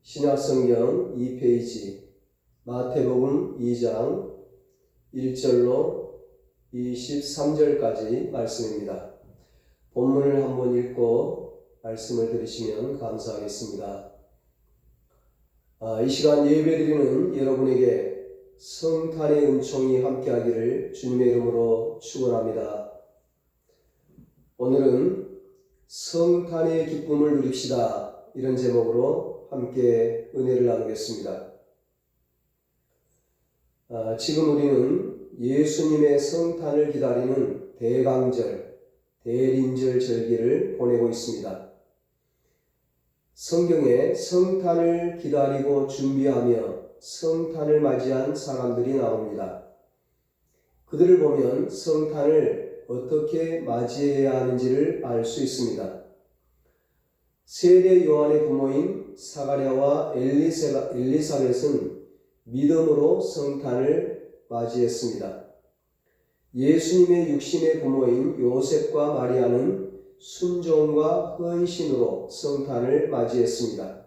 신약성경 2페이지 마태복음 2장 1절로 23절까지 말씀입니다. 본문을 한번 읽고 말씀을 들으시면 감사하겠습니다. 이 시간 예배드리는 여러분에게 성탄의 은총이 함께하기를 주님의 이름으로 축원합니다. 오늘은 성탄의 기쁨을 누립시다, 이런 제목으로 함께 은혜를 나누겠습니다. 지금 우리는 예수님의 성탄을 기다리는 대강절, 대림절 절기를 보내고 있습니다. 성경에 성탄을 기다리고 준비하며 성탄을 맞이한 사람들이 나옵니다. 그들을 보면 성탄을 어떻게 맞이해야 하는지를 알 수 있습니다. 세례 요한의 부모인 사가랴와 엘리사벳은 믿음으로 성탄을 맞이했습니다. 예수님의 육신의 부모인 요셉과 마리아는 순종과 헌신으로 성탄을 맞이했습니다.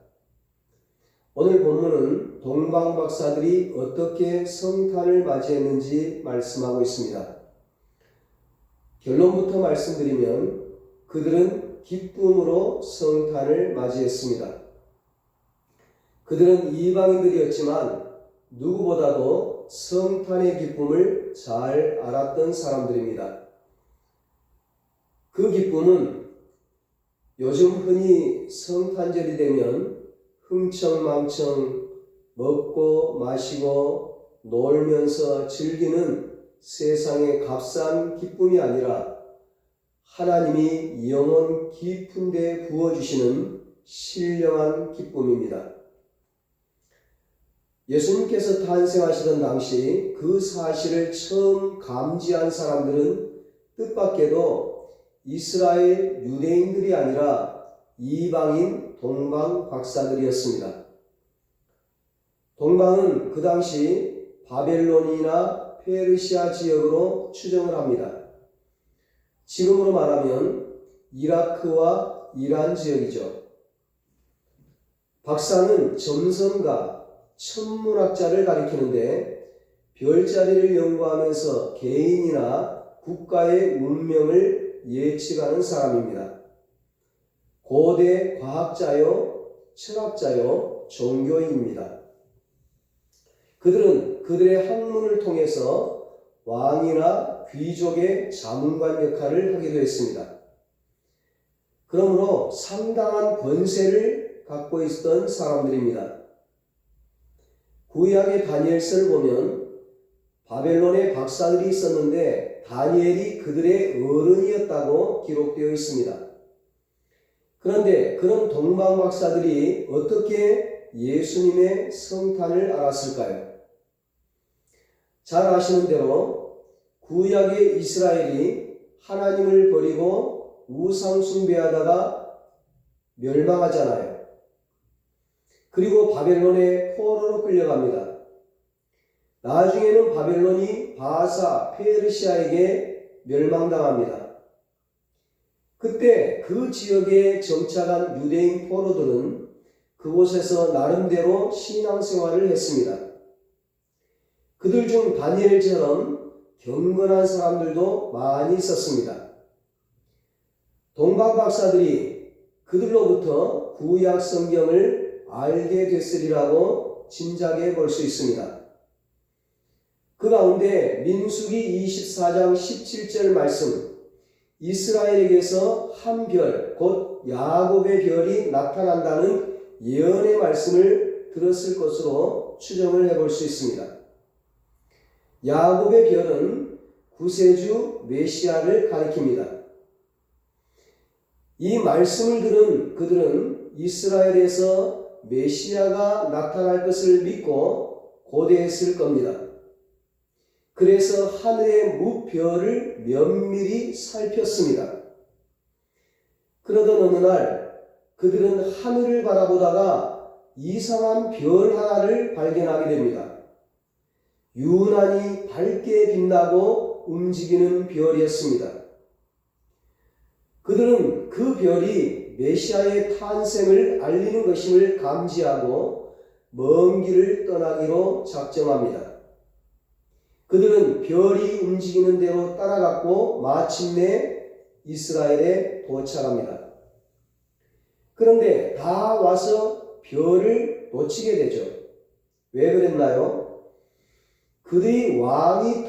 오늘 본문은 동방박사들이 어떻게 성탄을 맞이했는지 말씀하고 있습니다. 결론부터 말씀드리면 그들은 기쁨으로 성탄을 맞이했습니다. 그들은 이방인들이었지만 누구보다도 성탄의 기쁨을 잘 알았던 사람들입니다. 그 기쁨은 요즘 흔히 성탄절이 되면 흥청망청 먹고 마시고 놀면서 즐기는 세상의 값싼 기쁨이 아니라 하나님이 영혼 깊은 데 부어주시는 신령한 기쁨입니다. 예수님께서 탄생하시던 당시 그 사실을 처음 감지한 사람들은 뜻밖에도 이스라엘 유대인들이 아니라 이방인 동방 박사들이었습니다. 동방은 그 당시 바벨론이나 페르시아 지역으로 추정을 합니다. 지금으로 말하면 이라크와 이란 지역이죠. 박사는 점성가, 천문학자를 가리키는데 별자리를 연구하면서 개인이나 국가의 운명을 예측하는 사람입니다. 고대 과학자요, 철학자요, 종교인입니다. 그들은 그들의 학문을 통해서 왕이나 귀족의 자문관 역할을 하기도 했습니다. 그러므로 상당한 권세를 갖고 있었던 사람들입니다. 구약의 다니엘서를 보면 바벨론에 박사들이 있었는데 다니엘이 그들의 어른이었다고 기록되어 있습니다. 그런데 그런 동방 박사들이 어떻게 예수님의 성탄을 알았을까요? 잘 아시는 대로 구약의 이스라엘이 하나님을 버리고 우상 숭배하다가 멸망하잖아요. 그리고 바벨론의 포로로 끌려갑니다. 나중에는 바벨론이 바사, 페르시아에게 멸망당합니다. 그때 그 지역에 정착한 유대인 포로들은 그곳에서 나름대로 신앙생활을 했습니다. 그들 중 다니엘처럼 경건한 사람들도 많이 있었습니다. 동방 박사들이 그들로부터 구약 성경을 알게 됐으리라고 짐작해 볼 수 있습니다. 그 가운데 민수기 24장 17절 말씀, 이스라엘에게서 한 별, 곧 야곱의 별이 나타난다는 예언의 말씀을 들었을 것으로 추정을 해볼 수 있습니다. 야곱의 별은 구세주 메시아를 가리킵니다. 이 말씀을 들은 그들은 이스라엘에서 메시아가 나타날 것을 믿고 고대했을 겁니다. 그래서 하늘의 무별을 면밀히 살폈습니다. 그러던 어느 날 그들은 하늘을 바라보다가 이상한 별 하나를 발견하게 됩니다. 유난히 밝게 빛나고 움직이는 별이었습니다. 그들은 그 별이 메시아의 탄생을 알리는 것임을 감지하고 먼 길을 떠나기로 작정합니다. 그들은 별이 움직이는 대로 따라갔고 마침내 이스라엘에 도착합니다. 그런데 다 와서 별을 놓치게 되죠. 왜 그랬나요? 그들은 왕이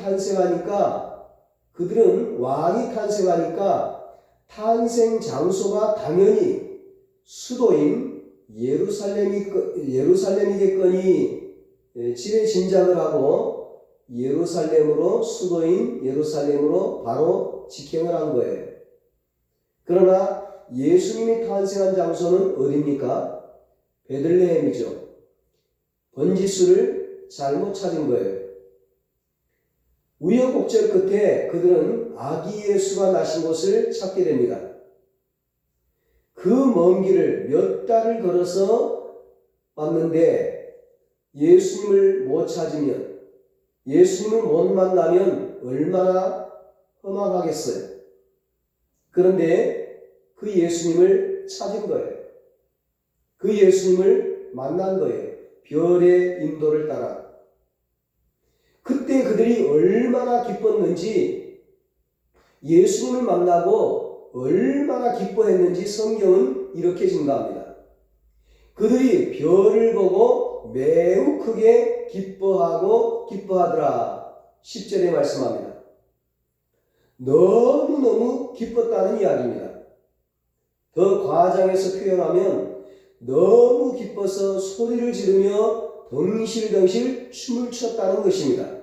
탄생하니까 탄생 장소가 당연히 수도인 예루살렘이겠거니 지레짐작을 하고 수도인 예루살렘으로 바로 직행을 한 거예요. 그러나 예수님이 탄생한 장소는 어디입니까? 베들레헴이죠. 번지수를 잘못 찾은 거예요. 우여곡절 끝에 그들은 아기 예수가 나신 곳을 찾게 됩니다. 그 먼 길을 몇 달을 걸어서 왔는데 예수님을 못 찾으면, 예수님을 못 만나면 얼마나 허망하겠어요. 그런데 그 예수님을 찾은 거예요. 그 예수님을 만난 거예요. 별의 인도를 따라. 그때 그들이 얼마나 기뻤는지, 예수님을 만나고 얼마나 기뻐했는지 성경은 이렇게 증가합니다. 그들이 별을 보고 매우 크게 기뻐하더라. 10절에 말씀합니다. 너무너무 기뻤다는 이야기입니다. 더 과장해서 표현하면 너무 기뻐서 소리를 지르며 덩실덩실 춤을 췄다는 것입니다.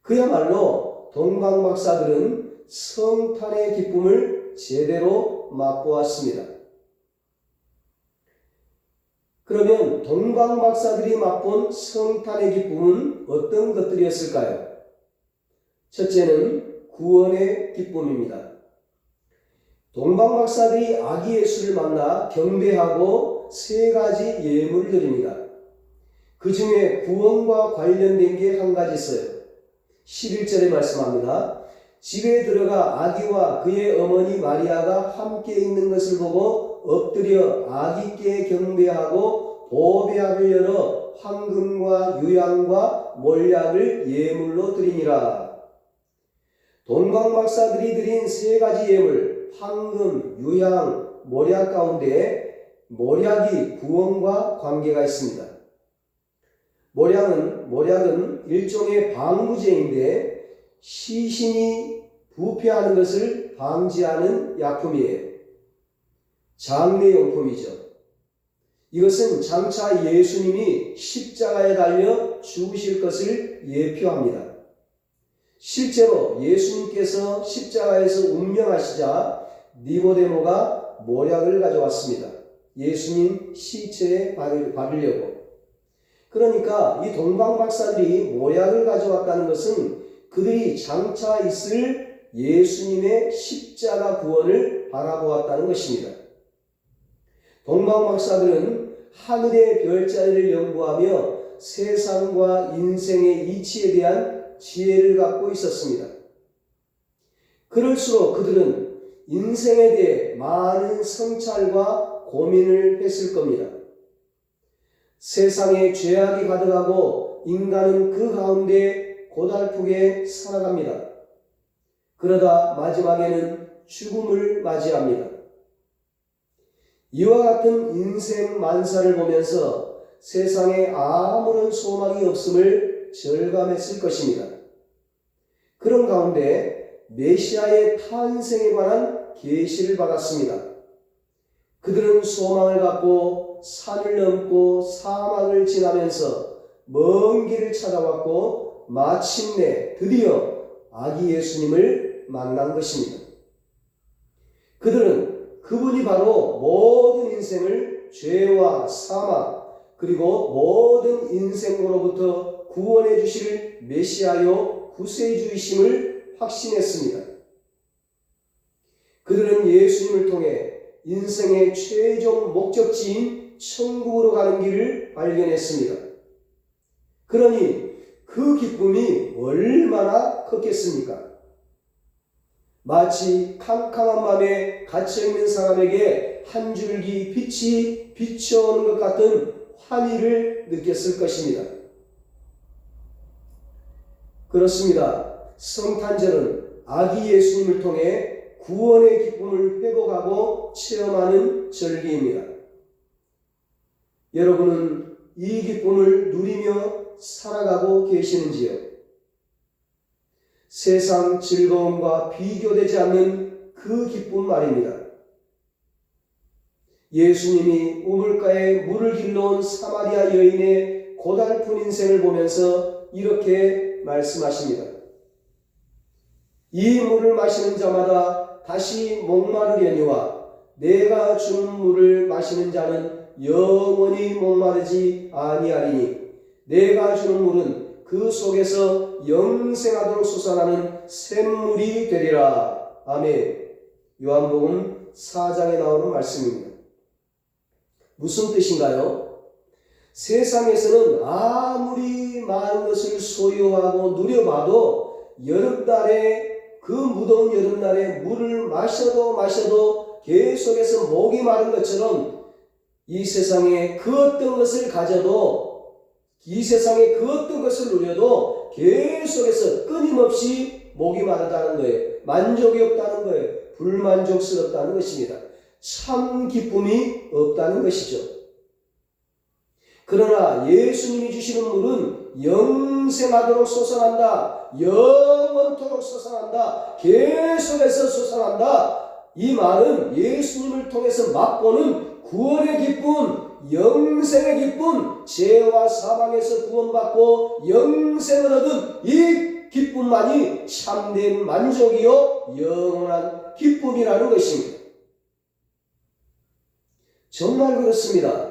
그야말로 동방박사들은 성탄의 기쁨을 제대로 맛보았습니다. 그러면 동방박사들이 맛본 성탄의 기쁨은 어떤 것들이었을까요? 첫째는 구원의 기쁨입니다. 동방박사들이 아기 예수를 만나 경배하고 세 가지 예물을 드립니다. 그 중에 구원과 관련된 게 한 가지 있어요. 11절에 말씀합니다. 집에 들어가 아기와 그의 어머니 마리아가 함께 있는 것을 보고 엎드려 아기께 경배하고 보배합을 열어 황금과 유향과 몰약을 예물로 드리니라. 동방박사들이 드린 세 가지 예물, 황금, 유향, 몰약 가운데 몰약이 구원과 관계가 있습니다. 몰약은 일종의 방부제인데 시신이 부패하는 것을 방지하는 약품이에요. 장례용품이죠. 이것은 장차 예수님이 십자가에 달려 죽으실 것을 예표합니다. 실제로 예수님께서 십자가에서 운명하시자 니고데모가 몰약을 가져왔습니다. 예수님 시체에 바르려고. 그러니까 이 동방박사들이 몰약을 가져왔다는 것은 그들이 장차 있을 예수님의 십자가 구원을 바라보았다는 것입니다. 동방박사들은 하늘의 별자리를 연구하며 세상과 인생의 이치에 대한 지혜를 갖고 있었습니다. 그럴수록 그들은 인생에 대해 많은 성찰과 고민을 했을 겁니다. 세상에 죄악이 가득하고 인간은 그 가운데 고달프게 살아갑니다. 그러다 마지막에는 죽음을 맞이합니다. 이와 같은 인생 만사를 보면서 세상에 아무런 소망이 없음을 절감했을 것입니다. 그런 가운데 메시아의 탄생에 관한 계시를 받았습니다. 그들은 소망을 갖고 산을 넘고 사막을 지나면서 먼 길을 찾아왔고 마침내 드디어 아기 예수님을 만난 것입니다. 그들은 그분이 바로 모든 인생을 죄와 사막 그리고 모든 인생으로부터 구원해 주실 메시아요 구세주이심을 확신했습니다. 그들은 예수님을 통해 인생의 최종 목적지인 천국으로 가는 길을 발견했습니다. 그러니 그 기쁨이 얼마나 컸겠습니까? 마치 캄캄한 밤에 갇혀있는 사람에게 한 줄기 빛이 비춰오는 것 같은 환희를 느꼈을 것입니다. 그렇습니다. 성탄절은 아기 예수님을 통해 구원의 기쁨을 회복하고 체험하는 절기입니다. 여러분은 이 기쁨을 누리며 살아가고 계시는지요? 세상 즐거움과 비교되지 않는 그 기쁨 말입니다. 예수님이 우물가에 물을 길러온 사마리아 여인의 고달픈 인생을 보면서 이렇게 말씀하십니다. 이 물을 마시는 자마다 다시 목마르려니와 내가 주는 물을 마시는 자는 영원히 목마르지 아니하리니 내가 주는 물은 그 속에서 영생하도록 솟아나는 샘물이 되리라. 아멘. 요한복음 4장에 나오는 말씀입니다. 무슨 뜻인가요? 세상에서는 아무리 많은 것을 소유하고 누려봐도 여름날에 그 무더운 여름날에 물을 마셔도 계속해서 목이 마른 것처럼 이 세상에 그 어떤 것을 가져도 이 세상에 그 어떤 것을 누려도 계속해서 끊임없이 목이 마르다는 거예요. 만족이 없다는 거예요. 불만족스럽다는 것입니다. 참 기쁨이 없다는 것이죠. 그러나 예수님이 주시는 물은 영생하도록 솟아난다. 영원토록 솟아난다. 계속해서 솟아난다. 이 말은 예수님을 통해서 맛보는 구원의 기쁨, 영생의 기쁨, 죄와 사망에서 구원받고 영생을 얻은 이 기쁨만이 참된 만족이요 영원한 기쁨이라는 것입니다. 정말 그렇습니다.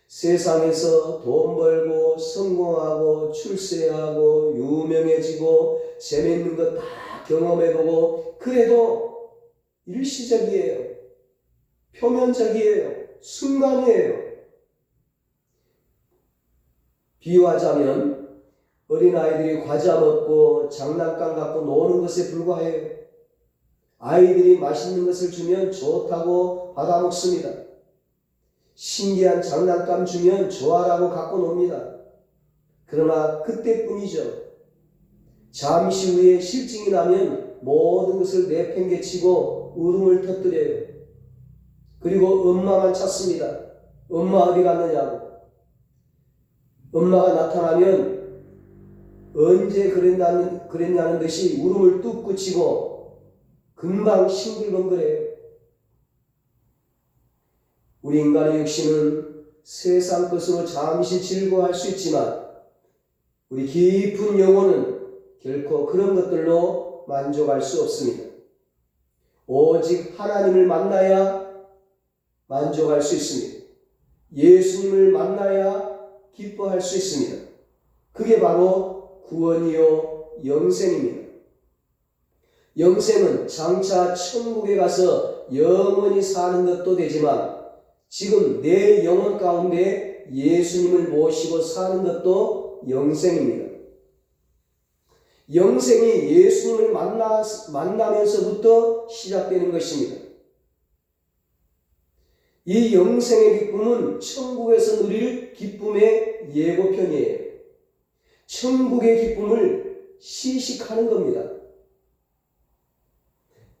세상에서 돈 벌고 성공하고 출세하고 유명해지고 재미있는 것 다 경험해보고 그래도 일시적이에요. 표면적이에요. 순간이에요. 비유하자면 어린아이들이 과자 먹고 장난감 갖고 노는 것에 불과해요. 아이들이 맛있는 것을 주면 좋다고 받아먹습니다. 신기한 장난감 주면 좋아라고 갖고 놉니다. 그러나 그때뿐이죠. 잠시 후에 실증이 나면 모든 것을 내팽개치고 울음을 터뜨려요. 그리고 엄마만 찾습니다. 엄마 어디 갔느냐고. 엄마가 나타나면 언제 그랬냐는 듯이 울음을 뚝 그치고 금방 싱글벙글해요. 우리 인간의 육신은 세상 것으로 잠시 즐거워할 수 있지만 우리 깊은 영혼은 결코 그런 것들로 만족할 수 없습니다. 오직 하나님을 만나야 만족할 수 있습니다. 예수님을 만나야 기뻐할 수 있습니다. 그게 바로 구원이요 영생입니다. 영생은 장차 천국에 가서 영원히 사는 것도 되지만 지금 내 영혼 가운데 예수님을 모시고 사는 것도 영생입니다. 영생이 예수님을 만나면서부터 시작되는 것입니다. 이 영생의 기쁨은 천국에서 누릴 기쁨의 예고편이에요. 천국의 기쁨을 시식하는 겁니다.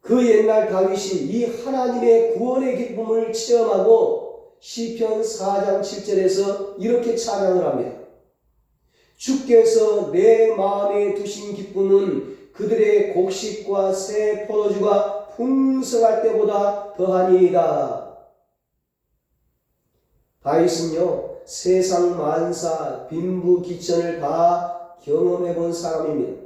그 옛날 다윗이 이 하나님의 구원의 기쁨을 체험하고 시편 4장 7절에서 이렇게 찬양을 합니다. 주께서 내 마음에 두신 기쁨은 그들의 곡식과 새 포도주가 풍성할 때보다 더하니이다. 다윗은요, 세상 만사, 빈부귀천을 다 경험해 본 사람입니다.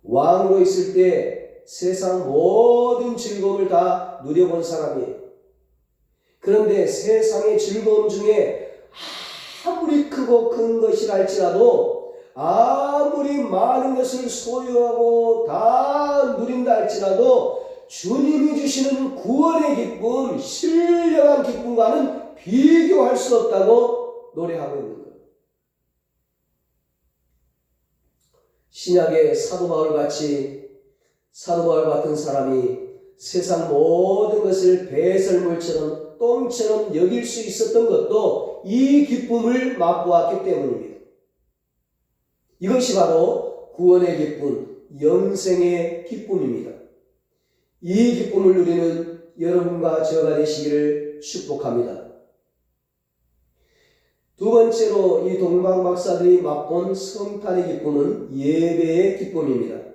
왕으로 있을 때 세상 모든 즐거움을 다 누려본 사람이에요. 그런데 세상의 즐거움 중에 아무리 크고 큰 것이라 할지라도 아무리 많은 것을 소유하고 다 누린다 할지라도 주님이 주시는 구원의 기쁨, 신령한 기쁨과는 비교할 수 없다고 노래하고 있는 거예요. 신약의 사도 바울같이 사도 바울 같은 사람이 세상 모든 것을 배설물처럼 똥처럼 여길 수 있었던 것도 이 기쁨을 맛보았기 때문입니다. 이것이 바로 구원의 기쁨, 영생의 기쁨입니다. 이 기쁨을 누리는 여러분과 저가 되시기를 축복합니다. 두 번째로 이 동방 박사들이 맛본 성탄의 기쁨은 예배의 기쁨입니다.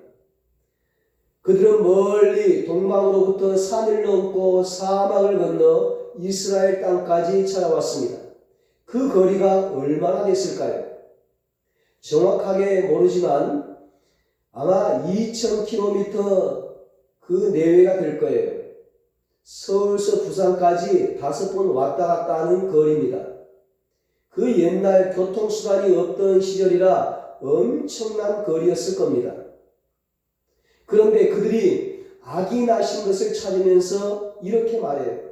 그들은 멀리 동방으로부터 산을 넘고 사막을 건너 이스라엘 땅까지 찾아왔습니다. 그 거리가 얼마나 됐을까요? 정확하게 모르지만 아마 2000km 그 내외가 될 거예요. 서울서 부산까지 5번 왔다 갔다 하는 거리입니다. 그 옛날 교통수단이 없던 시절이라 엄청난 거리였을 겁니다. 그런데 그들이 아기 나신 것을 찾으면서 이렇게 말해요.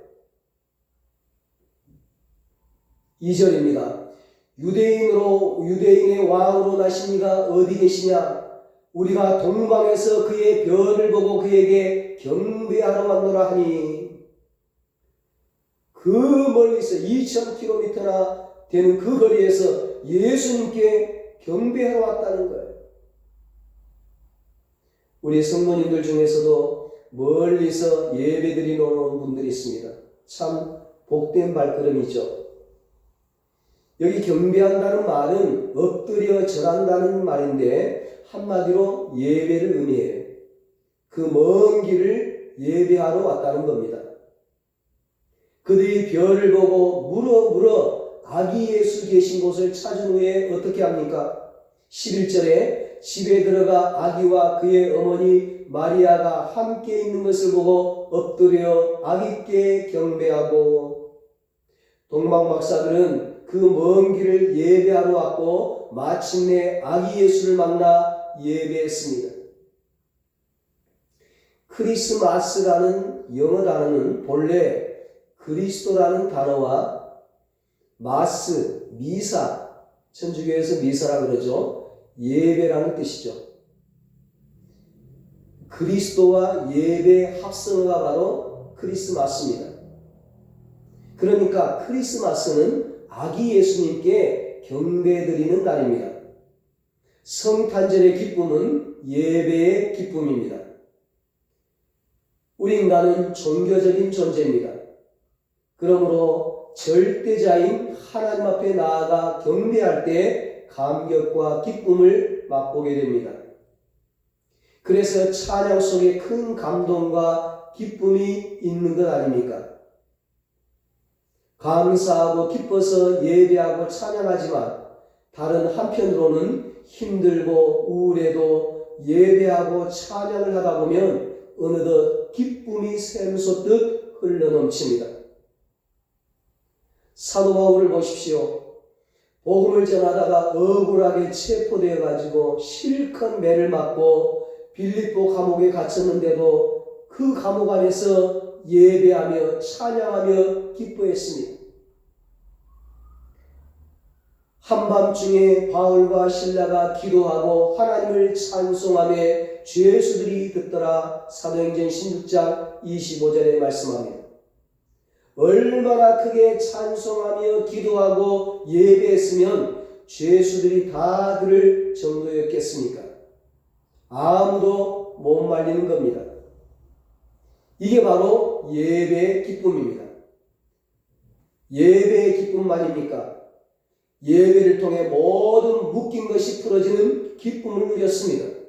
2절입니다. 유대인의 왕으로 나신 이가 어디 계시냐? 우리가 동방에서 그의 별을 보고 그에게 경배하러 왔노라 하니. 그 멀리서 2000km나 되는 그 거리에서 예수님께 경배하러 왔다는 거예요. 우리 성도님들 중에서도 멀리서 예배드리러 오는 분들이 있습니다. 참 복된 발걸음이죠. 여기 경배한다는 말은 엎드려 절한다는 말인데 한마디로 예배를 의미해요. 그 먼 길을 예배하러 왔다는 겁니다. 그들이 별을 보고 물어 아기 예수 계신 곳을 찾은 후에 어떻게 합니까? 11절에 집에 들어가 아기와 그의 어머니 마리아가 함께 있는 것을 보고 엎드려 아기께 경배하고. 동방 박사들은 그 먼 길을 예배하러 왔고 마침내 아기 예수를 만나 예배했습니다. 크리스마스라는 영어 단어는 본래 그리스도라는 단어와 마스, 미사, 천주교에서 미사라 그러죠. 예배라는 뜻이죠. 그리스도와 예배 합성어가 바로 크리스마스입니다. 그러니까 크리스마스는 아기 예수님께 경배드리는 날입니다. 성탄절의 기쁨은 예배의 기쁨입니다. 우리 인간은 종교적인 존재입니다. 그러므로 절대자인 하나님 앞에 나아가 경배할 때 감격과 기쁨을 맛보게 됩니다. 그래서 찬양 속에 큰 감동과 기쁨이 있는 것 아닙니까? 감사하고 기뻐서 예배하고 찬양하지만 다른 한편으로는 힘들고 우울해도 예배하고 찬양을 하다 보면 어느덧 기쁨이 샘솟듯 흘러넘칩니다. 사도 바울을 보십시오. 복음을 전하다가 억울하게 체포되어 가지고 실컷 매를 맞고 빌립보 감옥에 갇혔는데도 그 감옥 안에서 예배하며 찬양하며 기뻐했습니다. 한밤중에 바울과 실라가 기도하고 하나님을 찬송하며 죄수들이 듣더라. 사도행전 16장 25절에 말씀합니다. 얼마나 크게 찬송하며 기도하고 예배했으면 죄수들이 다 들을 정도였겠습니까? 아무도 못 말리는 겁니다. 이게 바로 예배의 기쁨입니다. 예배의 기쁨만입니까? 예배를 통해 모든 묶인 것이 풀어지는 기쁨을 누렸습니다.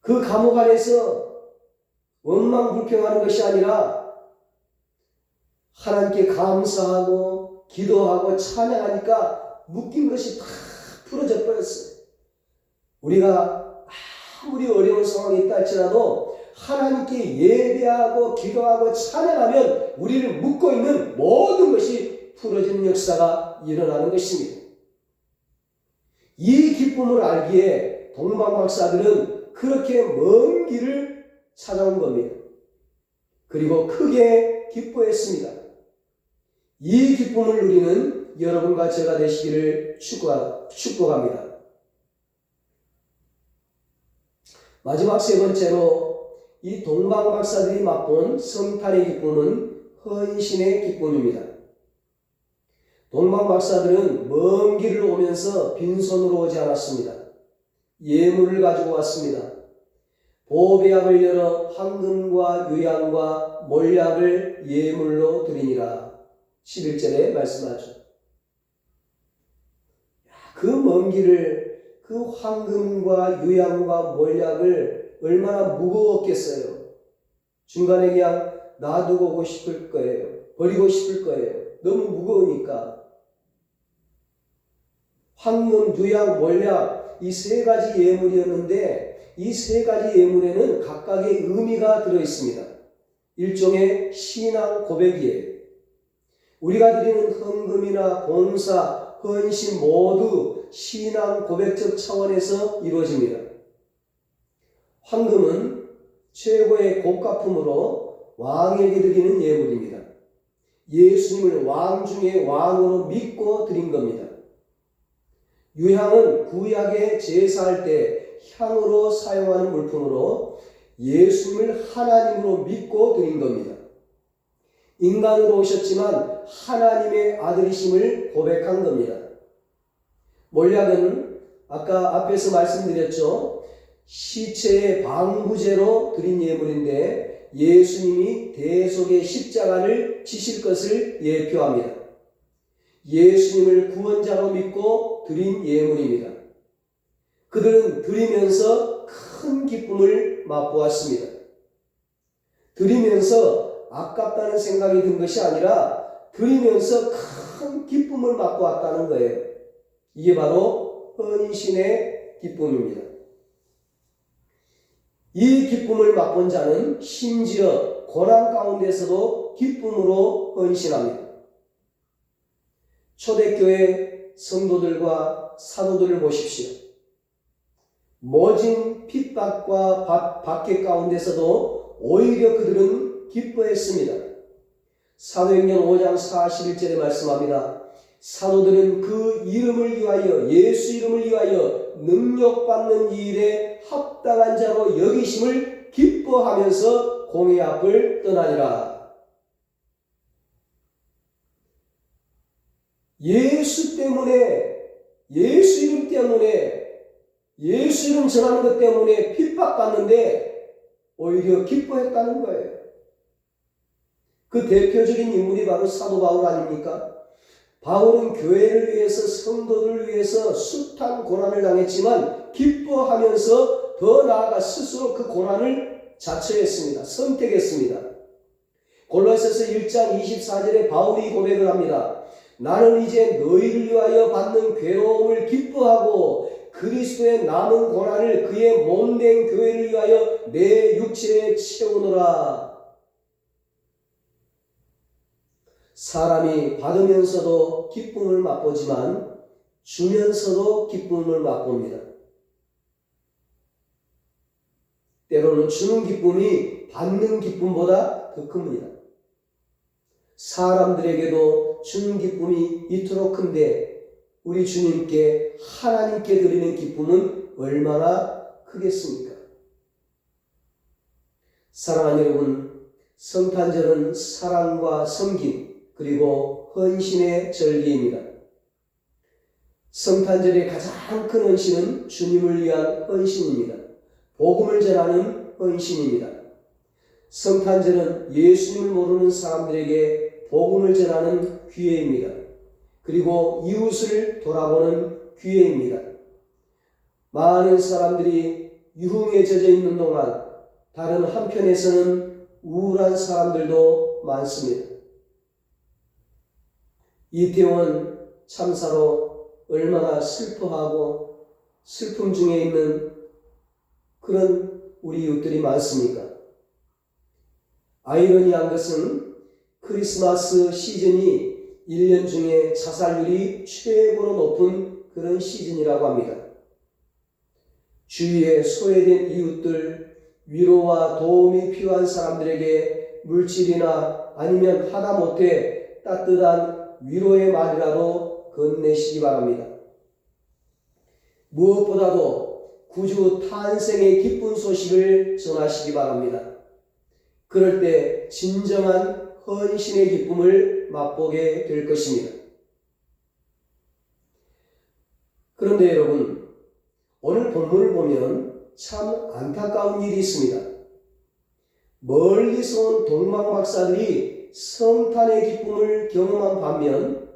그 감옥 안에서 원망불평하는 것이 아니라 하나님께 감사하고 기도하고 찬양하니까 묶인 것이 다 풀어져 버렸어요. 우리가 아무리 어려운 상황이 있다 할지라도 하나님께 예배하고 기도하고 찬양하면 우리를 묶고 있는 모든 것이 풀어지는 역사가 일어나는 것입니다. 이 기쁨을 알기에 동방 박사들은 그렇게 먼 길을 찾아온 겁니다. 그리고 크게 기뻐했습니다. 이 기쁨을 누리는 여러분과 제가 되시기를 축복합니다. 마지막 세 번째로 이 동방 박사들이 맛본 성탄의 기쁨은 헌신의 기쁨입니다. 동방 박사들은 먼 길을 오면서 빈손으로 오지 않았습니다. 예물을 가지고 왔습니다. 보배약을 열어 황금과 유향과 몰약을 예물로 드리니라. 11절에 말씀하죠. 그 먼 길을 그 황금과 유향과 몰약을 얼마나 무거웠겠어요. 중간에 그냥 놔두고 오고 싶을 거예요. 버리고 싶을 거예요. 너무 무거우니까. 황금, 유향, 몰약 이 세 가지 예물이었는데 이 세 가지 예물에는 각각의 의미가 들어있습니다. 일종의 신앙 고백이에요. 우리가 드리는 헌금이나 봉사, 헌신 모두 신앙 고백적 차원에서 이루어집니다. 황금은 최고의 고가품으로 왕에게 드리는 예물입니다. 예수님을 왕 중에 왕으로 믿고 드린 겁니다. 유향은 구약에 제사할 때 향으로 사용하는 물품으로 예수님을 하나님으로 믿고 드린 겁니다. 인간으로 오셨지만 하나님의 아들이심을 고백한 겁니다. 몰약은 아까 앞에서 말씀드렸죠. 시체의 방부제로 드린 예물인데 예수님이 대속의 십자가를 지실 것을 예표합니다. 예수님을 구원자로 믿고 드린 예물입니다. 그들은 드리면서 큰 기쁨을 맛보았습니다. 드리면서 아깝다는 생각이 든 것이 아니라 드리면서 큰 기쁨을 맛보았다는 거예요. 이게 바로 헌신의 기쁨입니다. 이 기쁨을 맛본 자는 심지어 고난 가운데서도 기쁨으로 헌신합니다. 초대교회 성도들과 사도들을 보십시오. 모진 핍박과 박해 가운데서도 오히려 그들은 기뻐했습니다. 사도행전 5장 41절에 말씀합니다. 사도들은 그 이름을 위하여 예수 이름을 위하여 능력받는 일에 합당한 자로 여기심을 기뻐하면서 공회 앞을 떠나니라. 예수 때문에 예수 이름 때문에 예수 이름 전하는 것 때문에 핍박받는데 오히려 기뻐했다는 거예요. 그 대표적인 인물이 바로 사도 바울 아닙니까? 바울은 교회를 위해서 성도들을 위해서 숱한 고난을 당했지만 기뻐하면서 더 나아가 스스로 그 고난을 자처했습니다. 선택했습니다. 골로새서 1장 24절에 바울이 고백을 합니다. 나는 이제 너희를 위하여 받는 괴로움을 기뻐하고 그리스도의 남은 고난을 그의 몸된 교회를 위하여 내 육체에 채우노라. 사람이 받으면서도 기쁨을 맛보지만 주면서도 기쁨을 맛봅니다. 때로는 주는 기쁨이 받는 기쁨보다 더 큽니다. 사람들에게도 주는 기쁨이 이토록 큰데 우리 주님께 하나님께 드리는 기쁨은 얼마나 크겠습니까? 사랑하는 여러분, 성탄절은 사랑과 섬김 그리고 헌신의 절기입니다. 성탄절의 가장 큰 헌신은 주님을 위한 헌신입니다. 복음을 전하는 헌신입니다. 성탄절은 예수님을 모르는 사람들에게 복음을 전하는 기회입니다. 그리고 이웃을 돌아보는 기회입니다. 많은 사람들이 유흥에 젖어 있는 동안 다른 한편에서는 우울한 사람들도 많습니다. 이태원 참사로 얼마나 슬퍼하고 슬픔 중에 있는 그런 우리 이웃들이 많습니까? 아이러니한 것은 크리스마스 시즌이 1년 중에 자살률이 최고로 높은 그런 시즌이라고 합니다. 주위에 소외된 이웃들, 위로와 도움이 필요한 사람들에게 물질이나 아니면 하다못해 따뜻한 위로의 말이라도 건네시기 바랍니다. 무엇보다도 구주 탄생의 기쁜 소식을 전하시기 바랍니다. 그럴 때 진정한 헌신의 기쁨을 맛보게 될 것입니다. 그런데 여러분, 오늘 본문을 보면 참 안타까운 일이 있습니다. 멀리서 온 동방 박사들이 성탄의 기쁨을 경험한 반면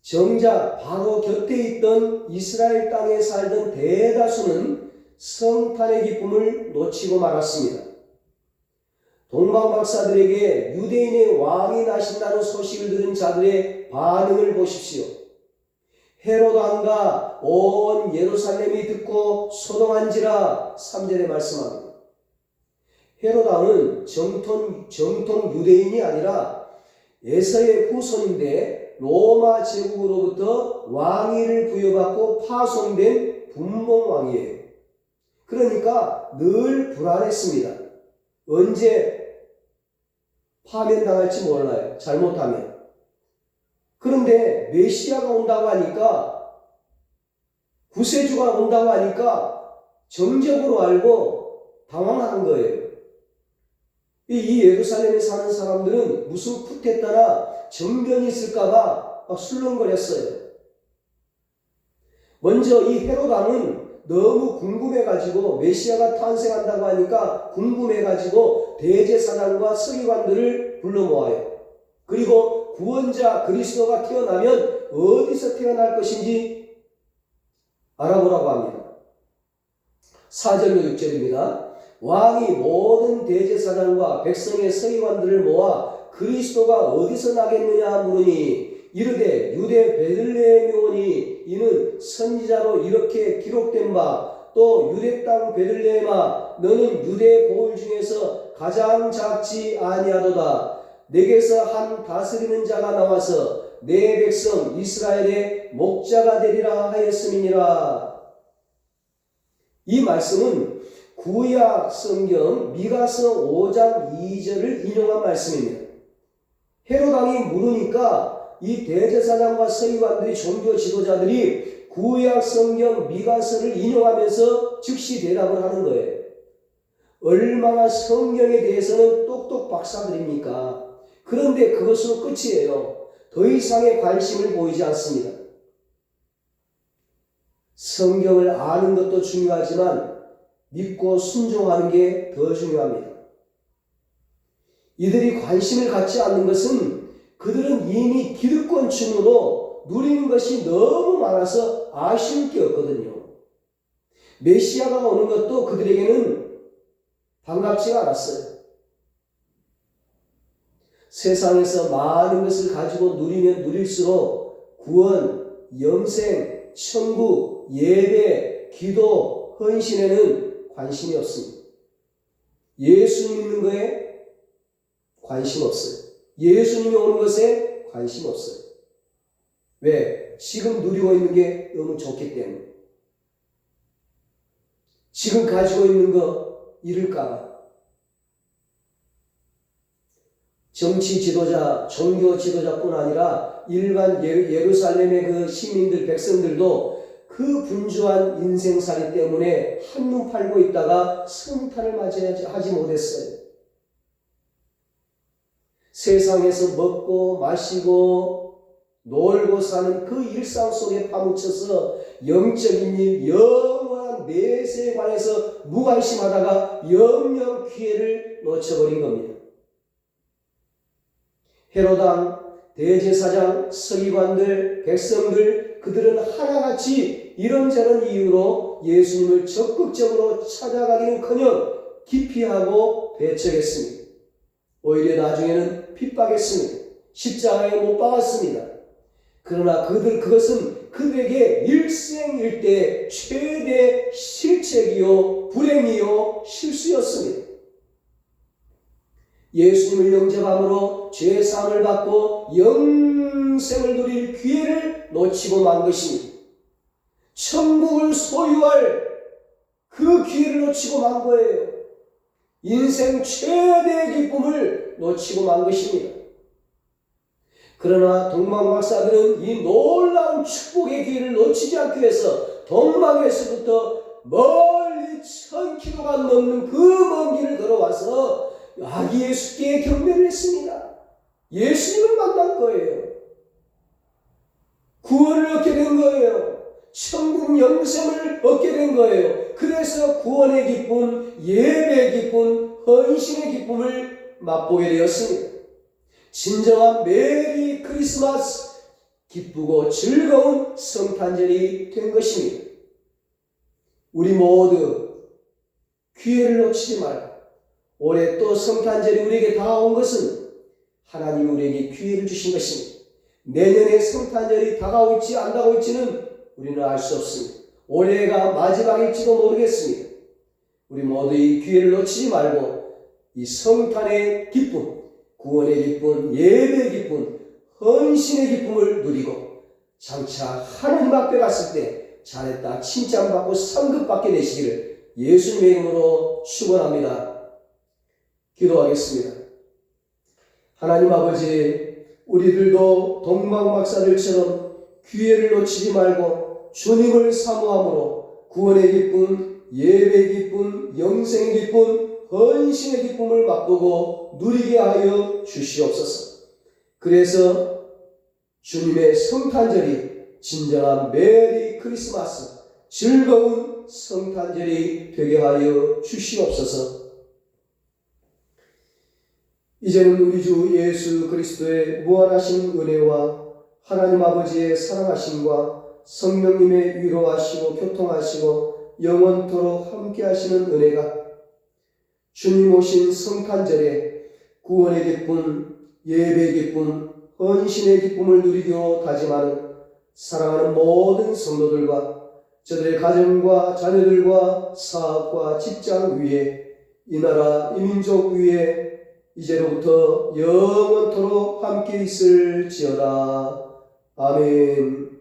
정작 바로 곁에 있던 이스라엘 땅에 살던 대다수는 성탄의 기쁨을 놓치고 말았습니다. 동방 박사들에게 유대인의 왕이 나신다는 소식을 들은 자들의 반응을 보십시오. 헤롯 왕과 온 예루살렘이 듣고 소동한지라 3절에 말씀합니다. 헤롯 왕은 정통 유대인이 아니라 에서의 후손인데 로마 제국으로부터 왕위를 부여받고 파송된 분봉왕이에요. 그러니까 늘 불안했습니다. 언제 파면당할지 몰라요. 잘못하면. 그런데 메시아가 온다고 하니까, 구세주가 온다고 하니까 정적으로 알고 당황하는 거예요. 이 예루살렘에 사는 사람들은 무슨 쿠데타나 정변이 있을까봐 막 술렁거렸어요. 먼저 이 헤롯 왕은 너무 궁금해가지고, 메시아가 탄생한다고 하니까 궁금해가지고 대제사장과 서기관들을 불러 모아요. 그리고 구원자 그리스도가 태어나면 어디서 태어날 것인지 알아보라고 합니다. 4절로 6절입니다. 왕이 모든 대제사장과 백성의 서기관들을 모아 그리스도가 어디서 나겠느냐 물으니 이르되 유대 베들레헴이 오니 이는 선지자로 이렇게 기록된 바 또 유대 땅 베들레헴아 너는 유대 고을 중에서 가장 작지 아니하도다. 내게서 한 다스리는 자가 나와서 내 백성 이스라엘의 목자가 되리라 하였음이니라. 이 말씀은 구약 성경 미가서 5장 2절을 인용한 말씀입니다. 헤롯 왕이 물으니까 이 대제사장과 서기관들이 종교 지도자들이 구약 성경 미가서를 인용하면서 즉시 대답을 하는 거예요. 얼마나 성경에 대해서는 똑똑 박사들입니까? 그런데 그것으로 끝이에요. 더 이상의 관심을 보이지 않습니다. 성경을 아는 것도 중요하지만 믿고 순종하는 게 더 중요합니다. 이들이 관심을 갖지 않는 것은 그들은 이미 기득권층으로 누리는 것이 너무 많아서 아쉬울 게 없거든요. 메시아가 오는 것도 그들에게는 반갑지가 않았어요. 세상에서 많은 것을 가지고 누리면 누릴수록 구원, 영생, 천국, 예배, 기도, 헌신에는 관심이 없습니다. 예수 믿는 거에 관심 없어요. 예수님이 오는 것에 관심 없어요. 왜? 지금 누리고 있는 게 너무 좋기 때문에. 지금 가지고 있는 거 잃을까 봐. 정치 지도자, 종교 지도자뿐 아니라 일반 예루살렘의 그 시민들, 백성들도 그 분주한 인생살이 때문에 한눈 팔고 있다가 성탄을 맞이하지 못했어요. 세상에서 먹고 마시고 놀고 사는 그 일상 속에 파묻혀서 영적인 일, 영원한 내세에 관해서 무관심하다가 영영 기회를 놓쳐버린 겁니다. 헤롯 왕, 대제사장, 서기관들, 백성들 그들은 하나같이 이런저런 이유로 예수님을 적극적으로 찾아가기는커녕 기피하고 배척했습니다. 오히려 나중에는 핍박했습니다. 십자가에 못 박았습니다. 그러나 그것은 그들에게 일생일대 최대 실책이요 불행이요 실수였습니다. 예수님을 영접함으로 죄사함을 받고 영생을 누릴 기회를 놓치고 만 것입니다. 천국을 소유할 그 기회를 놓치고 만 거예요. 인생 최대의 기쁨을 놓치고 만 것입니다. 그러나 동방 박사들은 이 놀라운 축복의 기회를 놓치지 않기 위해서 동방에서부터 멀리 1000km가 넘는 그 먼 길을 걸어와서 아기 예수께 경배를 했습니다. 예수님을 만난 거예요. 구원을 얻게 된 거예요. 천국 영생을 얻게 된 거예요. 그래서 구원의 기쁨, 예배의 기쁨, 헌신의 기쁨을 맛보게 되었습니다. 진정한 메리 크리스마스, 기쁘고 즐거운 성탄절이 된 것입니다. 우리 모두 기회를 놓치지 말고 올해 또 성탄절이 우리에게 다가온 것은 하나님이 우리에게 기회를 주신 것입니다. 내년에 성탄절이 다가올지 안 다가올지는 우리는 알 수 없습니다. 올해가 마지막일지도 모르겠습니다. 우리 모두 이 기회를 놓치지 말고 이 성탄의 기쁨, 구원의 기쁨, 예배의 기쁨, 헌신의 기쁨을 누리고 장차 하나님 앞에 갔을 때 잘했다 칭찬받고 상급받게 되시기를 예수님의 이름으로 축원합니다. 기도하겠습니다. 하나님 아버지, 우리들도 동방박사들처럼 기회를 놓치지 말고 주님을 사모함으로 구원의 기쁨, 예배의 기쁨, 영생의 기쁨, 헌신의 기쁨을 맛보고 누리게 하여 주시옵소서. 그래서 주님의 성탄절이 진정한 메리 크리스마스, 즐거운 성탄절이 되게 하여 주시옵소서. 이제는 우리 주 예수 그리스도의 무한하신 은혜와 하나님 아버지의 사랑하심과 성령님의 위로하시고 교통하시고 영원토록 함께 하시는 은혜가 주님 오신 성탄절에 구원의 기쁨, 예배의 기쁨, 헌신의 기쁨을 누리기로 다짐하는 사랑하는 모든 성도들과 저들의 가정과 자녀들과 사업과 직장 위에 이 나라 이 민족 위에 이제로부터 영원토록 함께 있을지어다. 아멘.